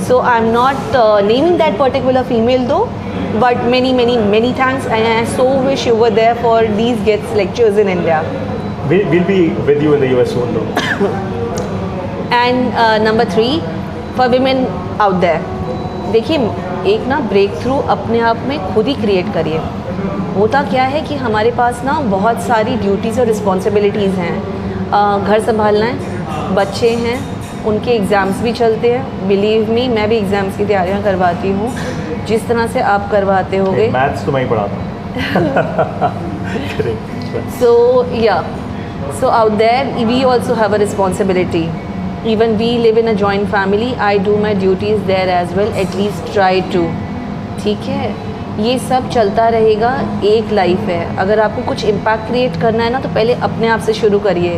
So I'm not naming that particular female though, but many thanks, and I so wish you were there for these guest lectures in India. We'll be with you in the US soon though. And number 3, for women out there, देखिए एक ना break through अपने आप में खुद ही create करिए। होता क्या है कि हमारे पास ना बहुत सारी ड्यूटीज़ और रिस्पॉन्सिबिलिटीज़ हैं। घर संभालना है, बच्चे हैं, उनके एग्ज़ाम्स भी चलते हैं। बिलीव मी, मैं भी एग्ज़ाम्स की तैयारियां करवाती हूँ जिस तरह से आप करवाते होगे। मैथ्स तो मैं ही पढ़ाता हूँ। So out there we also have a responsibility. Even we live in a joint family. I do my duties there as well. At least try to. ठीक है, ये सब चलता रहेगा। एक लाइफ है, अगर आपको कुछ इम्पैक्ट क्रिएट करना है ना तो पहले अपने आप से शुरू करिए।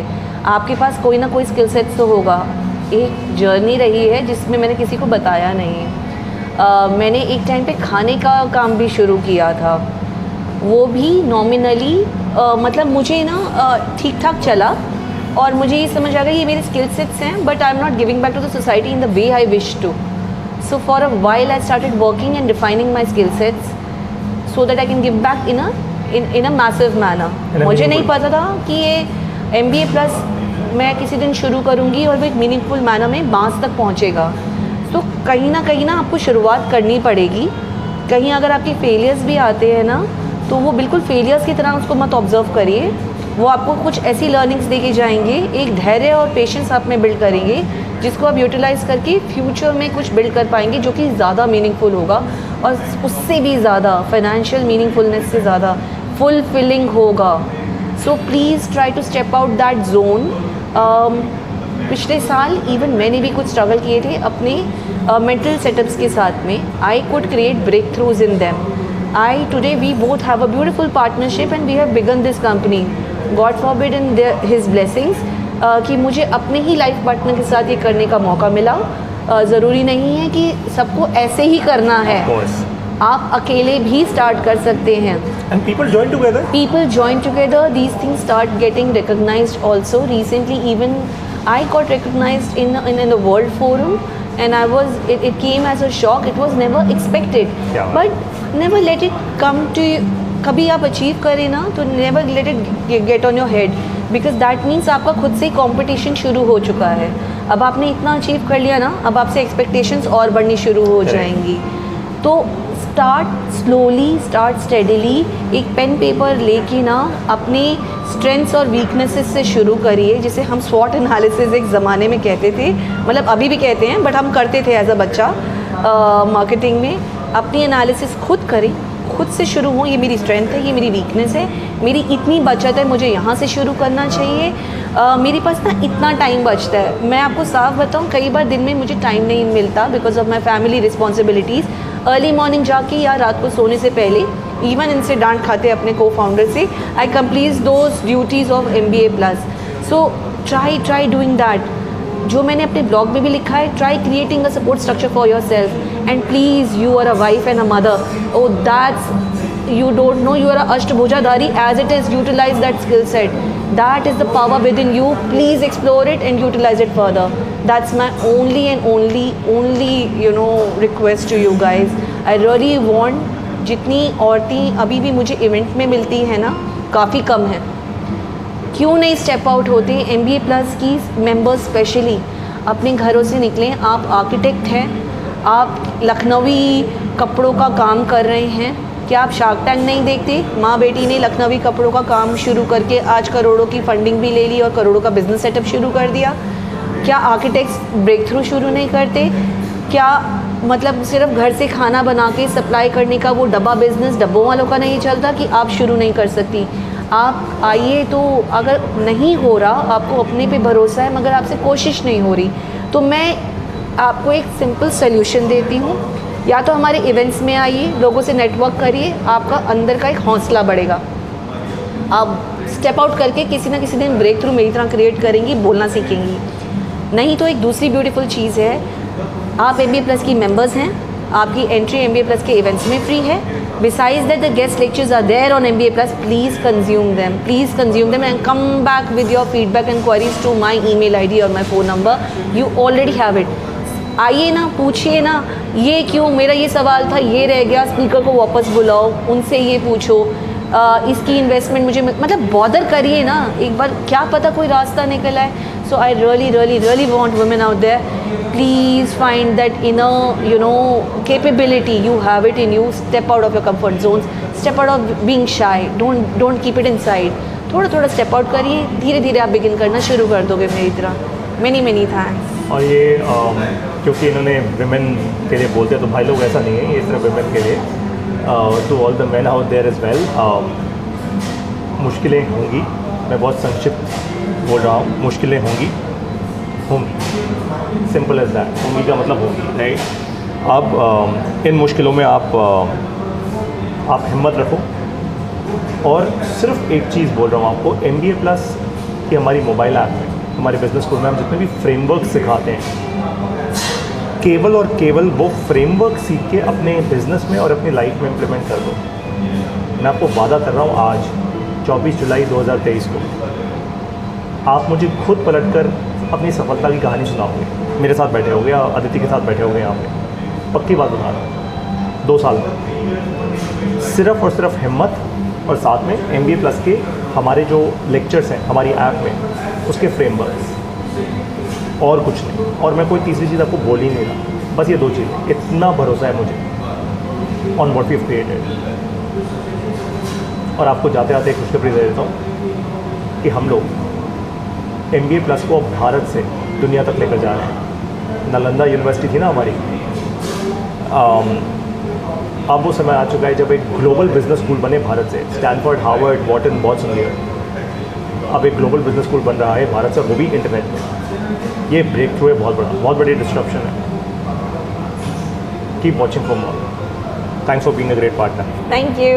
आपके पास कोई ना कोई स्किल सेट्स तो होगा। एक जर्नी रही है जिसमें मैंने किसी को बताया नहीं। मैंने एक टाइम पे खाने का काम भी शुरू किया था, वो भी नॉमिनली मतलब मुझे ना ठीक ठाक चला और मुझे ये समझ आ गया ये मेरे स्किल सेट्स हैं, but I am not giving back to the society in the way I wish to. So for a while I started working and defining my skill sets so that I can give back in a massive manner. मुझे नहीं पता था कि ये MBA plus मैं किसी दिन शुरू करूँगी और वो एक मीनिंगफुल मैनर में बांस तक पहुँचेगा। तो कहीं ना आपको शुरुआत करनी पड़ेगी। कहीं अगर आपके फेलियर्स भी आते हैं ना तो वो बिल्कुल फेलियर्स की तरह उसको मत ऑब्जर्व करिए। वो आपको कुछ ऐसी लर्निंग्स दे के जाएंगे, एक धैर्य और पेशेंस आप में बिल्ड करेंगे जिसको आप यूटिलाइज़ करके फ्यूचर में कुछ बिल्ड कर पाएंगे जो कि ज़्यादा मीनिंगफुल होगा और उससे भी ज़्यादा फाइनेंशियल मीनिंगफुलनेस से ज़्यादा फुलफिलिंग होगा। So please try to step out that zone. पिछले साल इवन मैंने भी कुछ स्ट्रगल किए थे अपने मेंटल सेटअप्स के साथ में। I could create breakthroughs in them. Today we both have a beautiful partnership and we have begun this company. God forbid in his blessings कि मुझे अपने ही लाइफ पार्टनर के साथ ये करने का मौका मिला। ज़रूरी नहीं है कि सबको ऐसे ही करना है, आप अकेले भी स्टार्ट कर सकते हैं। And people join together? People join together. These things start getting recognized also. Recently even I got recognized in the World Forum and it came as a shock. It was never expected. Yeah. But never let it come to you. कभी आप achieve करें ना तो never let it get on your head because that means आपका खुद से competition शुरू हो चुका है। अब आपने इतना अचीव कर लिया ना, अब आपसे एक्सपेक्टेशंस और बढ़नी शुरू हो जाएंगी। तो स्टार्ट स्लोली, स्टार्ट स्टेडिली। एक पेन पेपर लेके ना अपने स्ट्रेंथ्स और वीकनेसेस से शुरू करिए, जिसे हम स्वॉट एनालिसिस एक ज़माने में कहते थे, मतलब अभी भी कहते हैं बट हम करते थे एज अ बच्चा मार्केटिंग में। अपनी एनालिसिस खुद करें, खुद से शुरू हो। ये मेरी स्ट्रेंथ है, ये मेरी वीकनेस है, मेरी इतनी बचत है, मुझे यहाँ से शुरू करना चाहिए। मेरे पास ना इतना टाइम बचता है। मैं आपको साफ बताऊँ, कई बार दिन में मुझे टाइम नहीं मिलता because of my family responsibilities. Early morning जाके या रात को सोने से पहले, इवन इनसे डांट खाते अपने को फाउंडर से, I complete those duties of MBA plus. So try doing that. जो मैंने अपने ब्लॉग में भी लिखा है, try creating a support structure for yourself and please you are a wife and a mother. Oh that's you don't know you are a Ashtabhujadhari as it is. Utilize that skill set. That is the power within you. Please explore it and utilize it further. That's my only and only request to you guys. I really want, जितनी औरतें अभी भी मुझे event में मिलती हैं ना, काफ़ी कम है। क्यों नहीं स्टेप आउट होते? MBA प्लस की मेंबर्स स्पेशली अपने घरों से निकलें। आप आर्किटेक्ट हैं, आप लखनवी कपड़ों का काम कर रहे हैं, क्या आप शार्क टैंक नहीं देखते? माँ बेटी ने लखनवी कपड़ों का काम शुरू करके आज करोड़ों की फंडिंग भी ले ली और करोड़ों का बिजनेस सेटअप शुरू कर दिया। क्या आर्किटेक्ट्स ब्रेक थ्रू शुरू नहीं करते? क्या मतलब सिर्फ घर से खाना बना के सप्लाई करने का वो डब्बा बिजनेस डब्बों वालों का नहीं चलता कि आप शुरू नहीं कर सकती? आप आइए। तो अगर नहीं हो रहा, आपको अपने पे भरोसा है मगर आपसे कोशिश नहीं हो रही, तो मैं आपको एक सिंपल सोल्यूशन देती हूँ। या तो हमारे इवेंट्स में आइए, लोगों से नेटवर्क करिए, आपका अंदर का एक हौसला बढ़ेगा, आप स्टेप आउट करके किसी ना किसी दिन ब्रेक थ्रू मेरी तरह क्रिएट करेंगी, बोलना सीखेंगी। नहीं तो एक दूसरी ब्यूटीफुल चीज़ है, आप MBA प्लस की मेंबर्स हैं, आपकी एंट्री MBA प्लस के इवेंट्स में फ्री है। Besides that, the guest lectures are there on MBA Plus. Please consume them and come back with your feedback and queries to my email ID or my phone number. You already have it. आइए ना, पूछिए ना, ये क्यों, मेरा ये सवाल था, ये रह गया, स्पीकर को वापस बुलाओ, उनसे ये पूछो, इसकी इन्वेस्टमेंट मुझे मतलब बॉदर करिए ना, एक बार क्या पता कोई रास्ता निकल आए। So I really want women out there, please find that inner capability, you have it in you. Step out of your comfort zones, step out of being shy, don't keep it inside. थोड़ा step out करिए, धीरे धीरे आप begin करना शुरू कर दोगे मेरी तरह। many thanks. और ये क्योंकि इन्होंने विमेन के लिए बोलते हैं तो भाई लोग ऐसा नहीं है, ये सिर्फ विमेन के लिए, to all the men out there as well. मुश्किलें होंगी, मैं बहुत संक्षिप्त बोल रहा हूँ, मुश्किलें होंगी, सिंपल एज दैट। होंगी का मतलब होंगी, राइट। अब इन मुश्किलों में आप हिम्मत रखो। और सिर्फ एक चीज़ बोल रहा हूँ आपको, MBA प्लस की हमारी मोबाइल ऐप में, हमारे बिजनेस स्कूल में हम जितने भी फ्रेमवर्क सिखाते हैं, केवल और केवल वो फ्रेमवर्क सीख के अपने बिजनेस में और अपनी लाइफ में इम्प्लीमेंट कर दो। मैं आपको वादा कर रहा हूँ, आज 24 जुलाई 2023 को आप मुझे खुद पलटकर अपनी सफलता की कहानी सुनाओगे, मेरे साथ बैठे होगे या अदिति के साथ बैठे होगे यहाँ पे, पक्की बात बता रहा हूँ। 2 साल में सिर्फ और सिर्फ हिम्मत, और साथ में MBA प्लस के हमारे जो लेक्चर्स हैं हमारी ऐप में, उसके फ्रेमवर्क्स, और कुछ नहीं। और मैं कोई तीसरी चीज़ आपको बोल ही नहीं रहा, बस ये 2 चीज़ें। इतना भरोसा है मुझे on what we have created. और आपको जाते आते एक खुशखबरी दे देता हूँ कि हम लोग MBA प्लस को अब भारत से दुनिया तक लेकर जा रहे हैं। नालंदा यूनिवर्सिटी थी ना हमारी, अब वो समय आ चुका है जब एक ग्लोबल बिजनेस स्कूल बने भारत से। स्टैनफोर्ड, हार्वर्ड, वॉटन, बहुत सुन लिया, अब एक ग्लोबल बिजनेस स्कूल बन रहा है भारत से, वो भी इंटरनेट में। ये ब्रेक थ्रू है, बहुत बड़ी डिस्ट्रप्शन है। Keep watching for more. Thanks for being a great partner. Thank you.